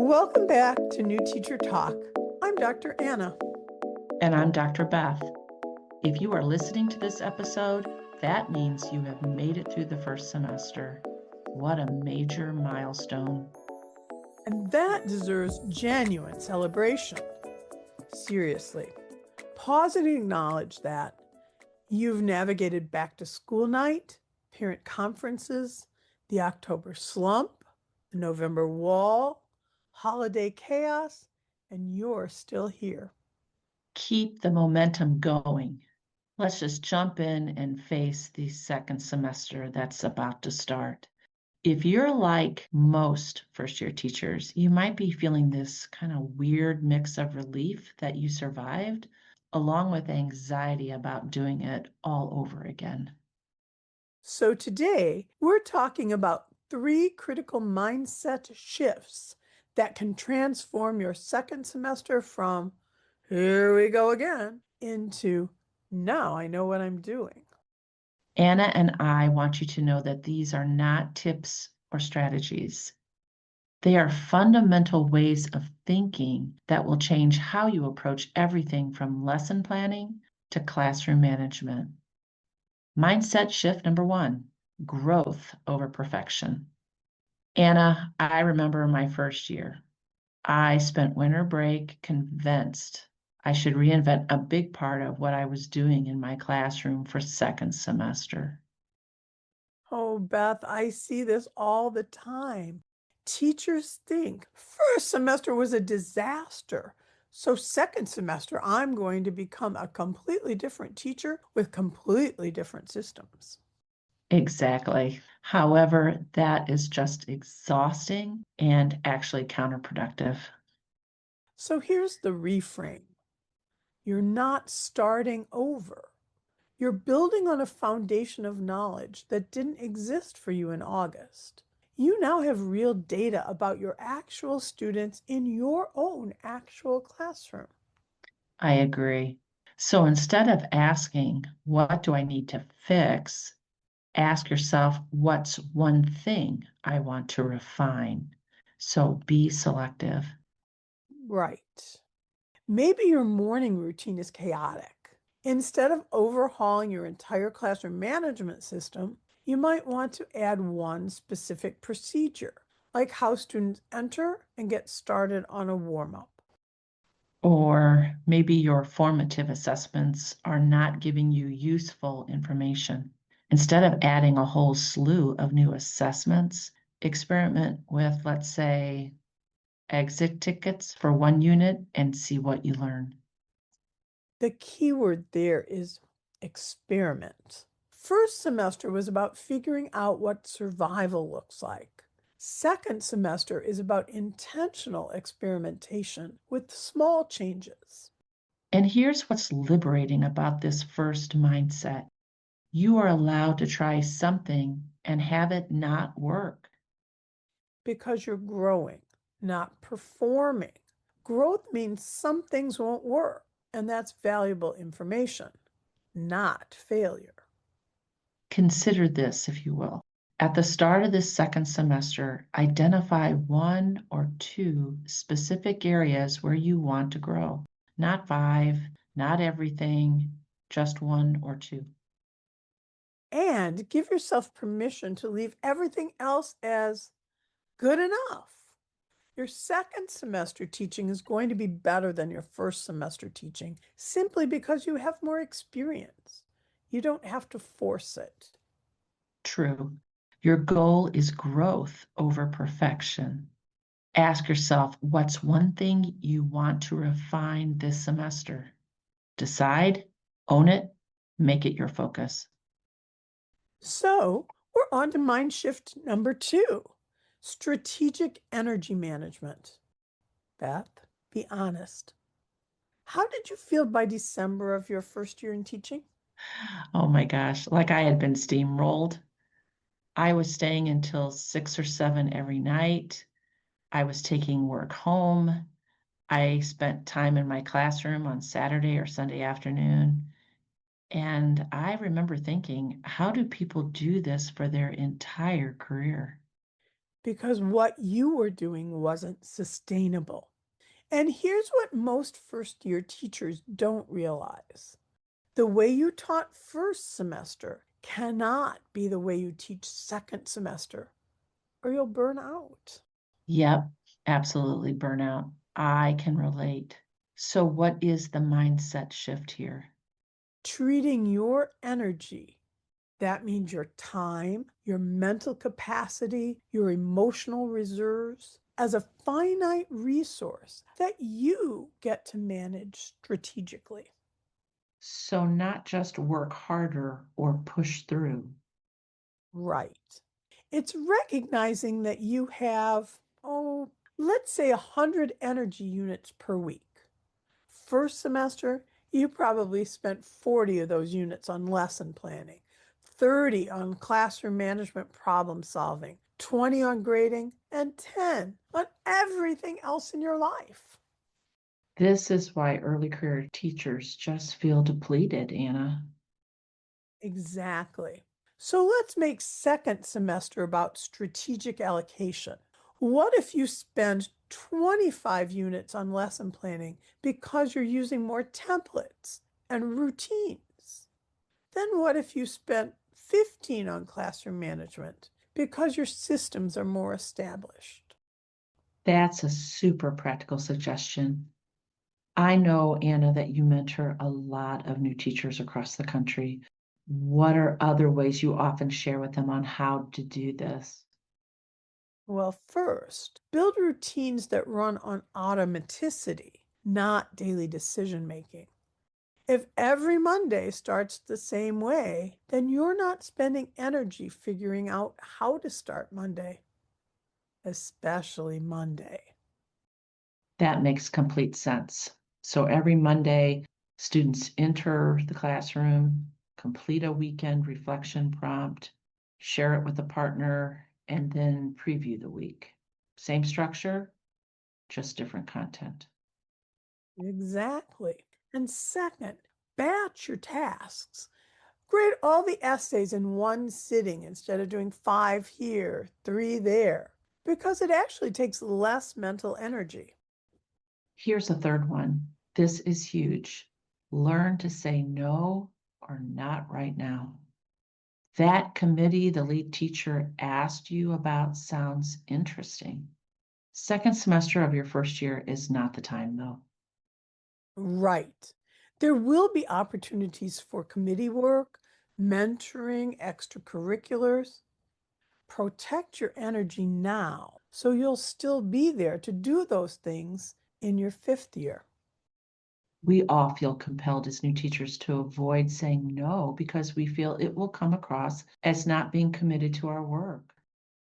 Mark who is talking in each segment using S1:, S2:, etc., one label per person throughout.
S1: Welcome back to New Teacher Talk. I'm Dr. Anna.
S2: And I'm Dr. Beth. If you are listening to this episode, that means you have made it through the first semester. What a major milestone.
S1: And that deserves genuine celebration. Seriously, pause and acknowledge that you've navigated back to school night, parent conferences, the October slump, the November wall, holiday chaos, and you're still here.
S2: Keep the momentum going. Let's just jump in and face the second semester that's about to start. If you're like most first-year teachers, you might be feeling this kind of weird mix of relief that you survived, along with anxiety about doing it all over again.
S1: So today, we're talking about 3 critical mindset shifts that can transform your second semester from "here we go again" into "now I know what I'm doing."
S2: Anna and I want you to know that these are not tips or strategies. They are fundamental ways of thinking that will change how you approach everything from lesson planning to classroom management. Mindset shift number 1, growth over perfection. Anna, I remember my first year. I spent winter break convinced I should reinvent a big part of what I was doing in my classroom for second semester.
S1: Oh, Beth, I see this all the time. Teachers think first semester was a disaster. So second semester, I'm going to become a completely different teacher with completely different systems.
S2: Exactly. However, that is just exhausting and actually counterproductive.
S1: So here's the reframe. You're not starting over. You're building on a foundation of knowledge that didn't exist for you in August. You now have real data about your actual students in your own actual classroom.
S2: I agree. So instead of asking, what do I need to fix? Ask yourself, what's one thing I want to refine? So be selective.
S1: Right. Maybe your morning routine is chaotic. Instead of overhauling your entire classroom management system, you might want to add one specific procedure, like how students enter and get started on a warm up.
S2: Or maybe your formative assessments are not giving you useful information. Instead of adding a whole slew of new assessments, experiment with, let's say, exit tickets for one unit and see what you learn.
S1: The key word there is experiment. First semester was about figuring out what survival looks like. Second semester is about intentional experimentation with small changes.
S2: And here's what's liberating about this first mindset. You are allowed to try something and have it not work.
S1: Because you're growing, not performing. Growth means some things won't work, and that's valuable information, not failure.
S2: Consider this, if you will. At the start of this second semester, identify 1 or 2 specific areas where you want to grow. Not 5, not everything, just 1 or 2.
S1: And give yourself permission to leave everything else as good enough. Your second semester teaching is going to be better than your first semester teaching simply because you have more experience. You don't have to force it.
S2: True. Your goal is growth over perfection. Ask yourself, what's one thing you want to refine this semester? Decide, own it, make it your focus.
S1: So we're on to mind shift number 2, strategic energy management. Beth, be honest. How did you feel by December of your first year in teaching?
S2: Oh my gosh, like I had been steamrolled. I was staying until 6 or 7 every night. I was taking work home. I spent time in my classroom on Saturday or Sunday afternoon. And I remember thinking, how do people do this for their entire career?
S1: because what you were doing wasn't sustainable. And here's what most first year teachers don't realize: the way you taught first semester cannot be the way you teach second semester, or you'll burn out.
S2: Yep, absolutely burnout. I can relate. So, what is the mindset shift here?
S1: Treating your energy, that means your time, your mental capacity, your emotional reserves, as a finite resource that you get to manage strategically.
S2: So, not just work harder or push through.
S1: Right. It's recognizing that you have, let's say 100 energy units per week. First semester, you probably spent 40 of those units on lesson planning, 30 on classroom management problem solving, 20 on grading, and 10 on everything else in your life.
S2: This is why early career teachers just feel depleted, Anna.
S1: Exactly. So let's make second semester about strategic allocation. What if you spend 25 units on lesson planning because you're using more templates and routines? Then what if you spent 15 on classroom management because your systems are more established?
S2: That's a super practical suggestion. I know, Anna, that you mentor a lot of new teachers across the country. What are other ways you often share with them on how to do this?
S1: Well, first, build routines that run on automaticity, not daily decision making. If every Monday starts the same way, then you're not spending energy figuring out how to start Monday, especially Monday.
S2: That makes complete sense. So every Monday, students enter the classroom, complete a weekend reflection prompt, share it with a partner, and then preview the week. Same structure, just different content.
S1: Exactly. And second, batch your tasks. Grade all the essays in one sitting instead of doing 5 here, 3 there, because it actually takes less mental energy.
S2: Here's a third one. This is huge. Learn to say no or not right now. That committee the lead teacher asked you about sounds interesting. Second semester of your first year is not the time, though.
S1: Right. There will be opportunities for committee work, mentoring, extracurriculars. Protect your energy now so you'll still be there to do those things in your fifth year.
S2: We all feel compelled as new teachers to avoid saying no because we feel it will come across as not being committed to our work.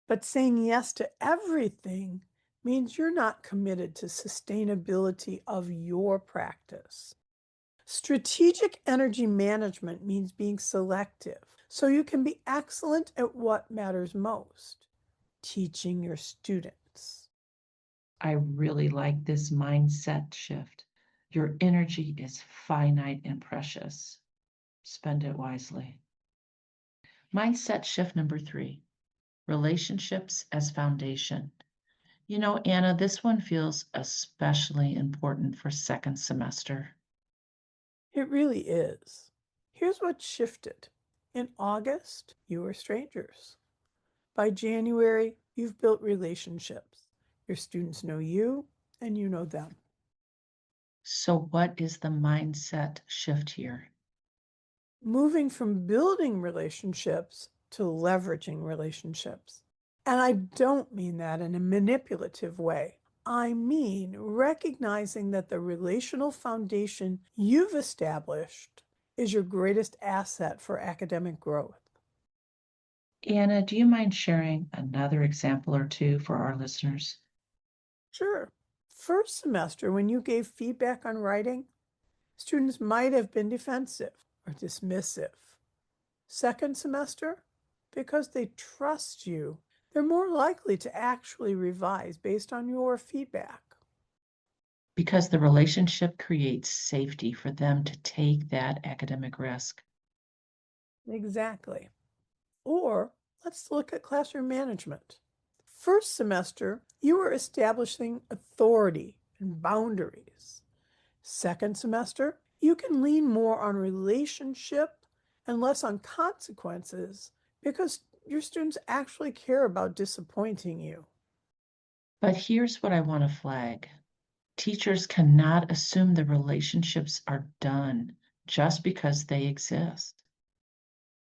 S1: But saying yes to everything means you're not committed to sustainability of your practice. Strategic energy management means being selective so you can be excellent at what matters most: teaching your students.
S2: I really like this mindset shift. Your energy is finite and precious. Spend it wisely. Mindset shift number 3, relationships as foundation. You know, Anna, this one feels especially important for second semester.
S1: It really is. Here's what shifted. In August, you were strangers. By January, you've built relationships. Your students know you, and you know them.
S2: So, what is the mindset shift here?
S1: Moving from building relationships to leveraging relationships. And I don't mean that in a manipulative way. I mean recognizing that the relational foundation you've established is your greatest asset for academic growth.
S2: Anna, do you mind sharing another example or two for our listeners?
S1: Sure. First semester, when you gave feedback on writing, students might have been defensive or dismissive. Second semester, because they trust you, they're more likely to actually revise based on your feedback.
S2: Because the relationship creates safety for them to take that academic risk.
S1: Exactly. Or let's look at classroom management. First semester, you are establishing authority and boundaries. Second semester, you can lean more on relationship and less on consequences because your students actually care about disappointing you.
S2: But here's what I want to flag. Teachers cannot assume the relationships are done just because they exist.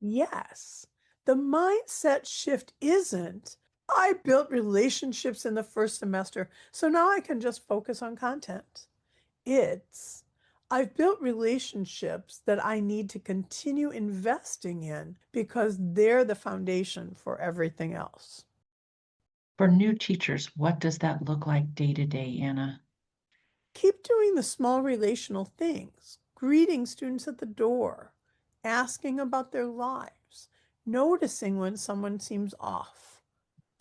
S1: Yes, the mindset shift isn't, I built relationships in the first semester, so now I can just focus on content. It's, I've built relationships that I need to continue investing in because they're the foundation for everything else.
S2: For new teachers, what does that look like day to day, Anna?
S1: Keep doing the small relational things, greeting students at the door, asking about their lives, noticing when someone seems off,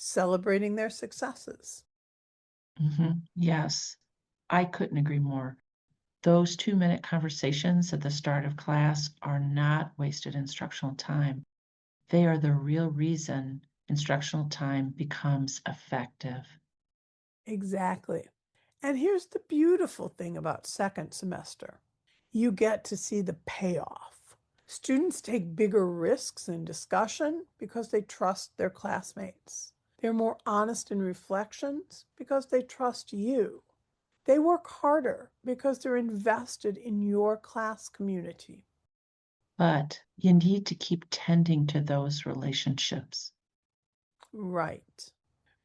S1: celebrating their successes.
S2: Yes, I couldn't agree more. Those 2-minute conversations at the start of class are not wasted instructional time. They are the real reason instructional time becomes effective.
S1: Exactly. And here's the beautiful thing about second semester. You get to see the payoff. Students take bigger risks in discussion because they trust their classmates. They're more honest in reflections because they trust you. They work harder because they're invested in your class community.
S2: But you need to keep tending to those relationships.
S1: Right.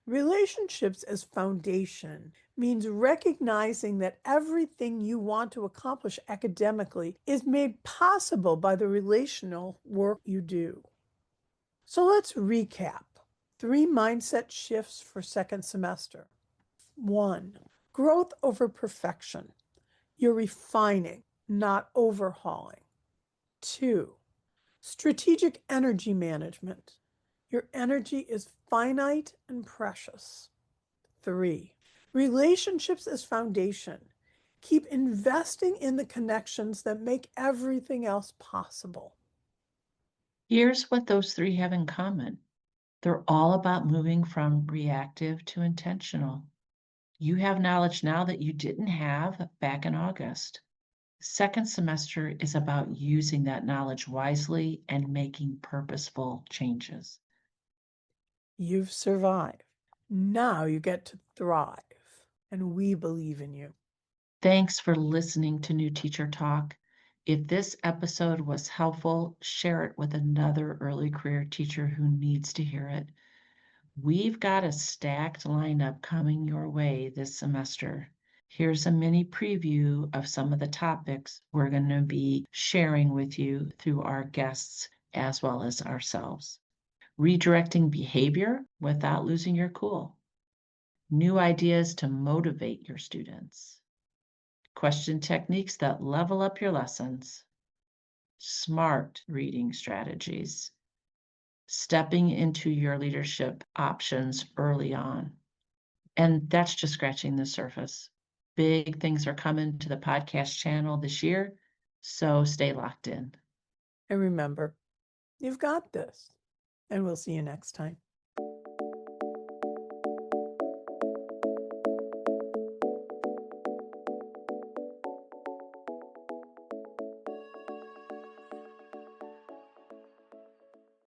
S1: Relationships as foundation means recognizing that everything you want to accomplish academically is made possible by the relational work you do. So let's recap 3 mindset shifts for second semester. 1, growth over perfection. You're refining, not overhauling. 2, strategic energy management. Your energy is finite and precious. 3, relationships as foundation. Keep investing in the connections that make everything else possible.
S2: Here's what those three have in common. They're all about moving from reactive to intentional. You have knowledge now that you didn't have back in August. Second semester is about using that knowledge wisely and making purposeful changes.
S1: You've survived. Now you get to thrive, and we believe in you.
S2: Thanks for listening to New Teacher Talk. If this episode was helpful, share it with another early career teacher who needs to hear it. We've got a stacked lineup coming your way this semester. Here's a mini preview of some of the topics we're going to be sharing with you through our guests as well as ourselves. Redirecting behavior without losing your cool. New ideas to motivate your students. Question techniques that level up your lessons. Smart reading strategies. Stepping into your leadership options early on. And that's just scratching the surface. Big things are coming to the podcast channel this year, so stay locked in.
S1: And remember, you've got this, and we'll see you next time.